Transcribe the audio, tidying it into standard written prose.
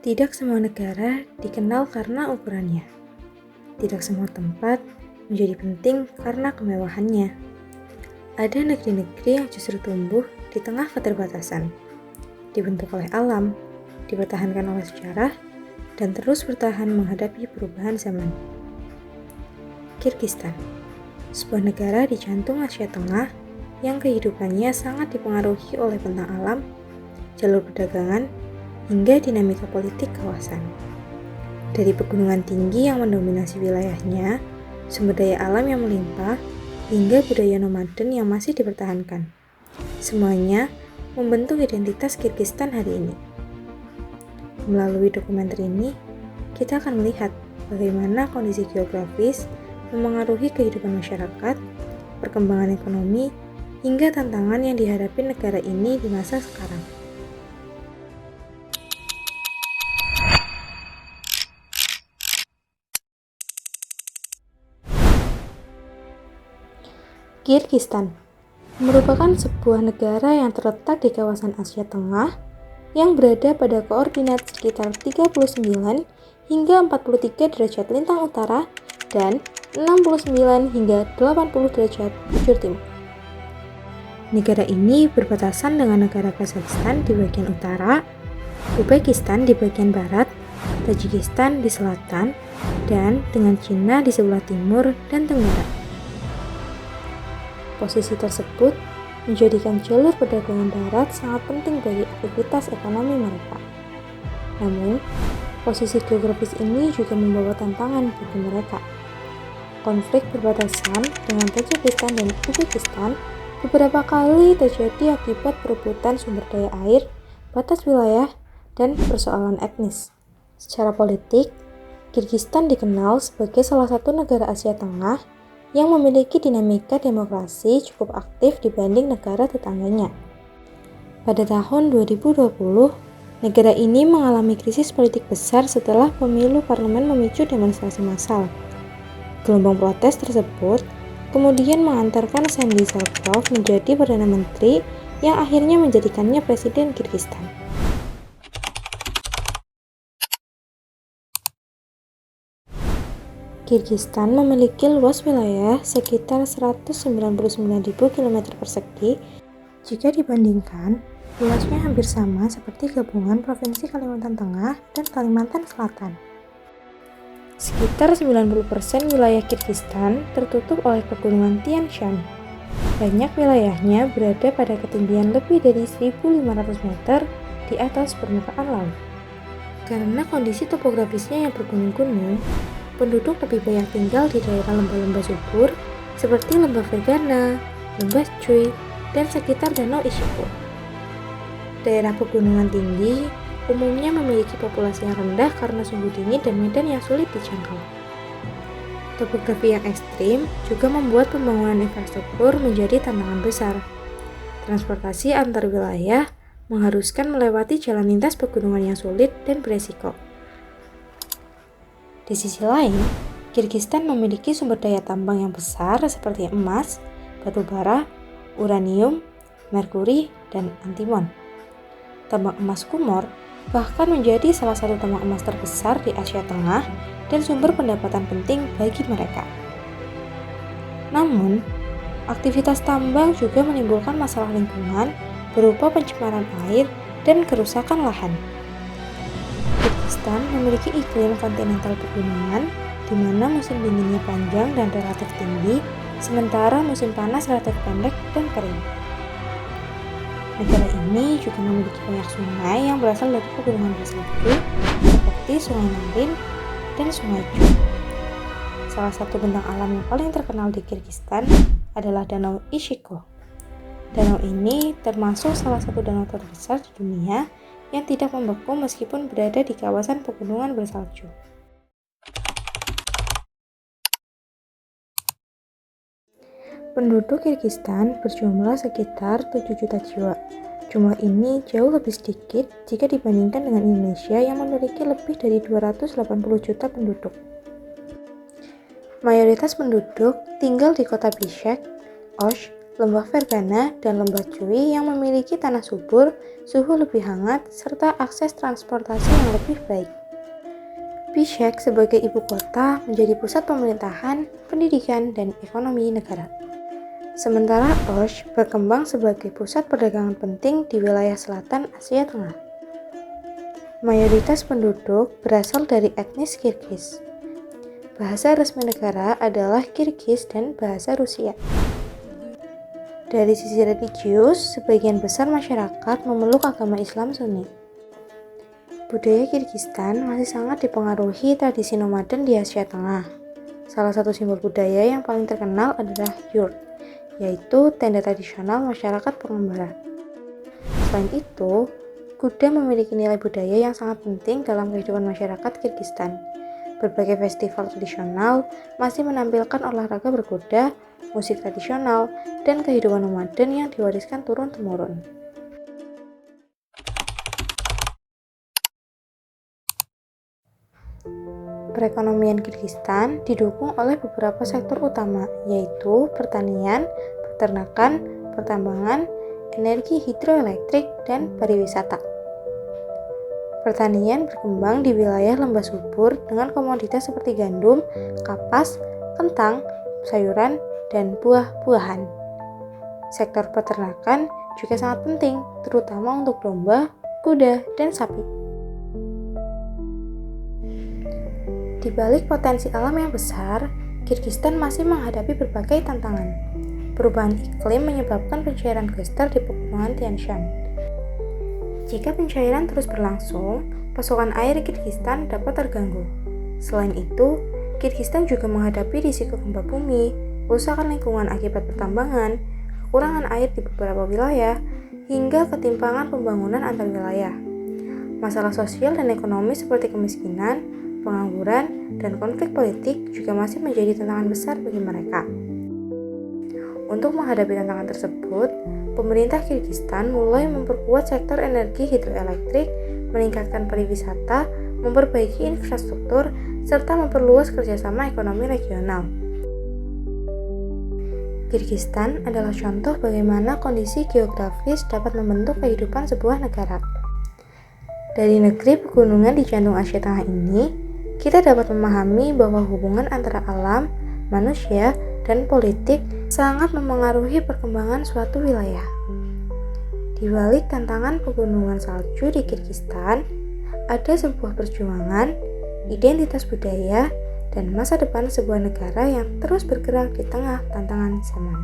Tidak semua negara dikenal karena ukurannya. Tidak semua tempat menjadi penting karena kemewahannya. Ada negeri-negeri yang justru tumbuh di tengah keterbatasan, dibentuk oleh alam, dipertahankan oleh sejarah, dan terus bertahan menghadapi perubahan zaman. Kirgistan, sebuah negara di jantung Asia Tengah yang kehidupannya sangat dipengaruhi oleh bentang alam, jalur perdagangan, hingga dinamika politik kawasan. Dari pegunungan tinggi yang mendominasi wilayahnya, sumber daya alam yang melimpah, hingga budaya nomaden yang masih dipertahankan. Semuanya membentuk identitas Kirgistan hari ini. Melalui dokumenter ini, kita akan melihat bagaimana kondisi geografis memengaruhi kehidupan masyarakat, perkembangan ekonomi, hingga tantangan yang dihadapi negara ini di masa sekarang. Kirgistan merupakan sebuah negara yang terletak di kawasan Asia Tengah yang berada pada koordinat sekitar 39 hingga 43 derajat lintang utara dan 69 hingga 80 derajat bujur timur. Negara ini berbatasan dengan negara Kazakhstan di bagian utara, Uzbekistan di bagian barat, Tajikistan di selatan, dan dengan Cina di sebelah timur dan tenggara. Posisi tersebut menjadikan jalur perdagangan darat sangat penting bagi aktivitas ekonomi mereka. Namun, posisi geografis ini juga membawa tantangan bagi mereka. Konflik perbatasan dengan Tajikistan dan Uzbekistan beberapa kali terjadi akibat perebutan sumber daya air, batas wilayah, dan persoalan etnis. Secara politik, Kirgistan dikenal sebagai salah satu negara Asia Tengah yang memiliki dinamika demokrasi cukup aktif dibanding negara tetangganya. Pada tahun 2020, negara ini mengalami krisis politik besar setelah pemilu parlemen memicu demonstrasi massal. Gelombang protes tersebut kemudian mengantarkan Sandy Zarkov menjadi Perdana Menteri yang akhirnya menjadikannya Presiden Kirgistan. Kirgistan memiliki luas wilayah sekitar 199.000 km persegi jika dibandingkan luasnya hampir sama seperti gabungan Provinsi Kalimantan Tengah dan Kalimantan Selatan. Sekitar 90% wilayah Kirgistan tertutup oleh pegunungan Tian Shan. Banyak wilayahnya berada pada ketinggian lebih dari 1.500 meter di atas permukaan laut. Karena kondisi topografisnya yang bergunung-gunung, penduduk lebih banyak tinggal di daerah lembah-lembah subur seperti lembah Fergana, lembah Chui, dan sekitar danau Ishiko. Daerah pegunungan tinggi umumnya memiliki populasi yang rendah karena suhu dingin dan medan yang sulit dijangkau. Topografi yang ekstrim juga membuat pembangunan infrastruktur menjadi tantangan besar. Transportasi antar wilayah mengharuskan melewati jalan lintas pegunungan yang sulit dan beresiko. Di sisi lain, Kirgistan memiliki sumber daya tambang yang besar seperti emas, batu bara, uranium, merkuri, dan antimon. Tambang emas Kumor bahkan menjadi salah satu tambang emas terbesar di Asia Tengah dan sumber pendapatan penting bagi mereka. Namun, aktivitas tambang juga menimbulkan masalah lingkungan berupa pencemaran air dan kerusakan lahan. Kirgistan memiliki iklim kontinental pegunungan di mana musim dinginnya panjang dan relatif tinggi, sementara musim panas relatif pendek dan kering. Negara ini juga memiliki banyak sungai yang berasal dari pegunungan bersalju seperti Sungai Narin dan Sungai Chu. Salah satu bentang alam yang paling terkenal di Kirgistan adalah Danau Ishiko. Danau ini termasuk salah satu danau terbesar di dunia yang tidak membeku meskipun berada di kawasan pegunungan bersalju. Penduduk Kirgistan berjumlah sekitar 7 juta jiwa. Jumlah ini jauh lebih sedikit jika dibandingkan dengan Indonesia yang memiliki lebih dari 280 juta penduduk. Mayoritas penduduk tinggal di kota Bishkek, Osh, lembah Fergana, dan lembah Chui yang memiliki tanah subur suhu lebih hangat, serta akses transportasi yang lebih baik. Bishkek sebagai ibu kota menjadi pusat pemerintahan, pendidikan, dan ekonomi negara. Sementara Osh berkembang sebagai pusat perdagangan penting di wilayah selatan Asia Tengah. Mayoritas penduduk berasal dari etnis Kirgiz. Bahasa resmi negara adalah Kirgiz dan bahasa Rusia. Dari sisi religius, sebagian besar masyarakat memeluk agama Islam Sunni. Budaya Kirgistan masih sangat dipengaruhi tradisi nomaden di Asia Tengah. Salah satu simbol budaya yang paling terkenal adalah yurt, yaitu tenda tradisional masyarakat pengembara. Selain itu, kuda memiliki nilai budaya yang sangat penting dalam kehidupan masyarakat Kirgistan. Berbagai festival tradisional masih menampilkan olahraga berkuda, musik tradisional, dan kehidupan nomaden yang diwariskan turun-temurun. Perekonomian Kirgistan didukung oleh beberapa sektor utama, yaitu pertanian, peternakan, pertambangan, energi hidroelektrik, dan pariwisata. Pertanian berkembang di wilayah lembah subur dengan komoditas seperti gandum, kapas, kentang, sayuran, dan buah-buahan. Sektor peternakan juga sangat penting, terutama untuk domba, kuda, dan sapi. Di balik potensi alam yang besar, Kirgistan masih menghadapi berbagai tantangan. Perubahan iklim menyebabkan pencairan glaster di pegunungan Tian Shan. Jika pencairan terus berlangsung, pasokan air Kirgistan dapat terganggu. Selain itu, Kirgistan juga menghadapi risiko gempa bumi, kerusakan lingkungan akibat pertambangan, kekurangan air di beberapa wilayah, hingga ketimpangan pembangunan antar wilayah. Masalah sosial dan ekonomi seperti kemiskinan, pengangguran, dan konflik politik juga masih menjadi tantangan besar bagi mereka. Untuk menghadapi tantangan tersebut, pemerintah Kirgistan mulai memperkuat sektor energi hidroelektrik, meningkatkan pariwisata, memperbaiki infrastruktur, serta memperluas kerjasama ekonomi regional. Kirgistan adalah contoh bagaimana kondisi geografis dapat membentuk kehidupan sebuah negara. Dari negeri pegunungan di jantung Asia Tengah ini, kita dapat memahami bahwa hubungan antara alam, manusia, dan politik sangat memengaruhi perkembangan suatu wilayah. Di balik tantangan pegunungan salju di Kirgistan, ada sebuah perjuangan, identitas budaya, dan masa depan sebuah negara yang terus bergerak di tengah tantangan zaman.